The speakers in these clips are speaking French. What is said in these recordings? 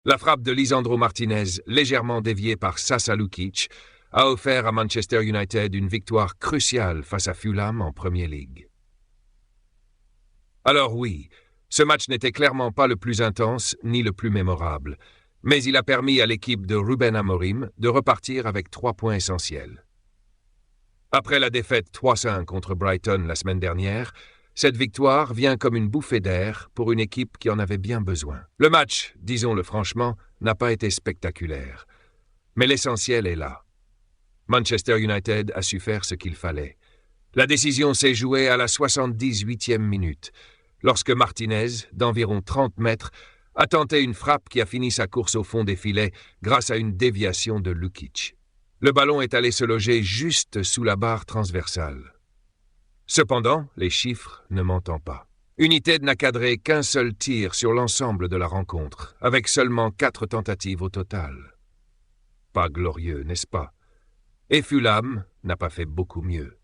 La frappe de Lisandro Martinez, légèrement déviée par Sasa Lukic, a offert à Manchester United une victoire cruciale face à Fulham en Premier League. Alors oui, ce match n'était clairement pas le plus intense ni le plus mémorable, mais il a permis à l'équipe de Ruben Amorim de repartir avec 3 points essentiels. Après la défaite 3-5 contre Brighton la semaine dernière, cette victoire vient comme une bouffée d'air pour une équipe qui en avait bien besoin. Le match, disons-le franchement, n'a pas été spectaculaire, mais l'essentiel est là. Manchester United a su faire ce qu'il fallait. La décision s'est jouée à la 78e minute, lorsque Martinez, d'environ 30 mètres, a tenté une frappe qui a fini sa course au fond des filets grâce à une déviation de Lukic. Le ballon est allé se loger juste sous la barre transversale. Cependant, les chiffres ne mentent pas. United n'a cadré qu'un seul tir sur l'ensemble de la rencontre, avec seulement 4 tentatives au total. Pas glorieux, n'est-ce pas? Et Fulham n'a pas fait beaucoup mieux.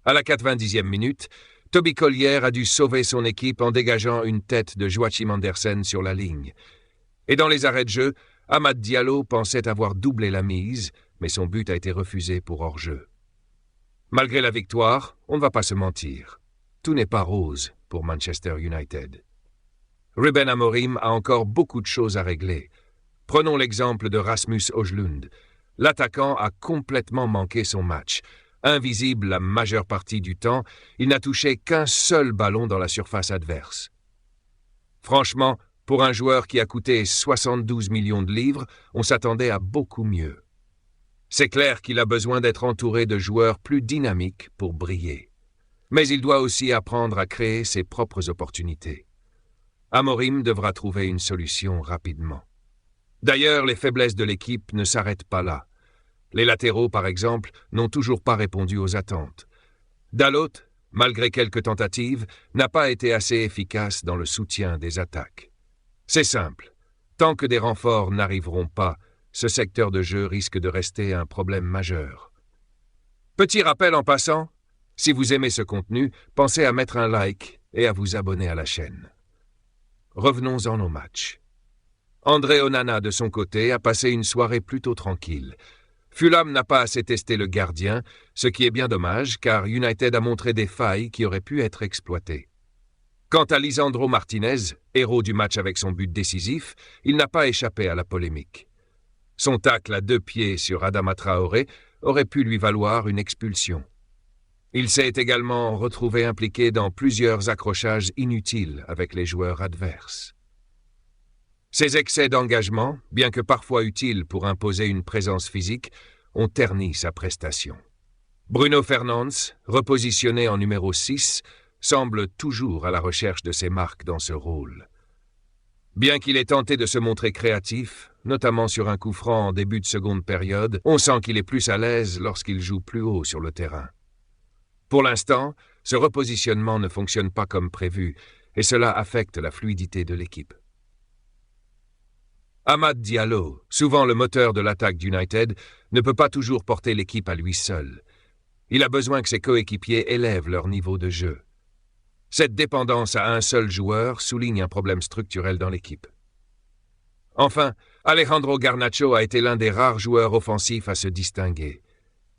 À la 90e minute, Toby Collier a dû sauver son équipe en dégageant une tête de Joachim Andersen sur la ligne. Et dans les arrêts de jeu, Amad Diallo pensait avoir doublé la mise, mais son but a été refusé pour hors-jeu. Malgré la victoire, on ne va pas se mentir. Tout n'est pas rose pour Manchester United. Ruben Amorim a encore beaucoup de choses à régler. Prenons l'exemple de Rasmus Højlund. L'attaquant a complètement manqué son match. Invisible la majeure partie du temps, il n'a touché qu'un seul ballon dans la surface adverse. Franchement, pour un joueur qui a coûté 72 millions de livres, on s'attendait à beaucoup mieux. C'est clair qu'il a besoin d'être entouré de joueurs plus dynamiques pour briller. Mais il doit aussi apprendre à créer ses propres opportunités. Amorim devra trouver une solution rapidement. D'ailleurs, les faiblesses de l'équipe ne s'arrêtent pas là. Les latéraux, par exemple, n'ont toujours pas répondu aux attentes. Dalot, malgré quelques tentatives, n'a pas été assez efficace dans le soutien des attaques. C'est simple. Tant que des renforts n'arriveront pas, ce secteur de jeu risque de rester un problème majeur. Petit rappel en passant, si vous aimez ce contenu, pensez à mettre un like et à vous abonner à la chaîne. Revenons-en au match. André Onana, de son côté, a passé une soirée plutôt tranquille. Fulham n'a pas assez testé le gardien, ce qui est bien dommage, car United a montré des failles qui auraient pu être exploitées. Quant à Lisandro Martinez, héros du match avec son but décisif, il n'a pas échappé à la polémique. Son tacle à 2 pieds sur Adama Traoré aurait pu lui valoir une expulsion. Il s'est également retrouvé impliqué dans plusieurs accrochages inutiles avec les joueurs adverses. Ces excès d'engagement, bien que parfois utiles pour imposer une présence physique, ont terni sa prestation. Bruno Fernandes, repositionné en numéro 6, semble toujours à la recherche de ses marques dans ce rôle. Bien qu'il ait tenté de se montrer créatif, notamment sur un coup franc en début de seconde période, on sent qu'il est plus à l'aise lorsqu'il joue plus haut sur le terrain. Pour l'instant, ce repositionnement ne fonctionne pas comme prévu, et cela affecte la fluidité de l'équipe. Amad Diallo, souvent le moteur de l'attaque d'United, ne peut pas toujours porter l'équipe à lui seul. Il a besoin que ses coéquipiers élèvent leur niveau de jeu. Cette dépendance à un seul joueur souligne un problème structurel dans l'équipe. Enfin, Alejandro Garnacho a été l'un des rares joueurs offensifs à se distinguer.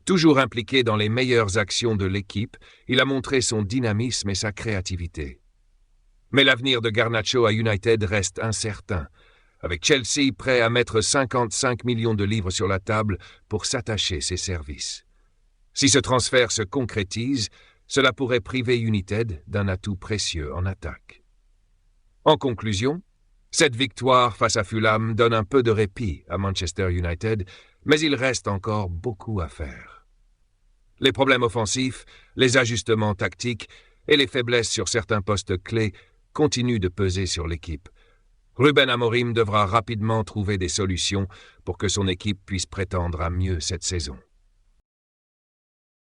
Toujours impliqué dans les meilleures actions de l'équipe, il a montré son dynamisme et sa créativité. Mais l'avenir de Garnacho à United reste incertain, avec Chelsea prêt à mettre 55 millions de livres sur la table pour s'attacher ses services. Si ce transfert se concrétise, cela pourrait priver United d'un atout précieux en attaque. En conclusion, cette victoire face à Fulham donne un peu de répit à Manchester United, mais il reste encore beaucoup à faire. Les problèmes offensifs, les ajustements tactiques et les faiblesses sur certains postes clés continuent de peser sur l'équipe. Ruben Amorim devra rapidement trouver des solutions pour que son équipe puisse prétendre à mieux cette saison.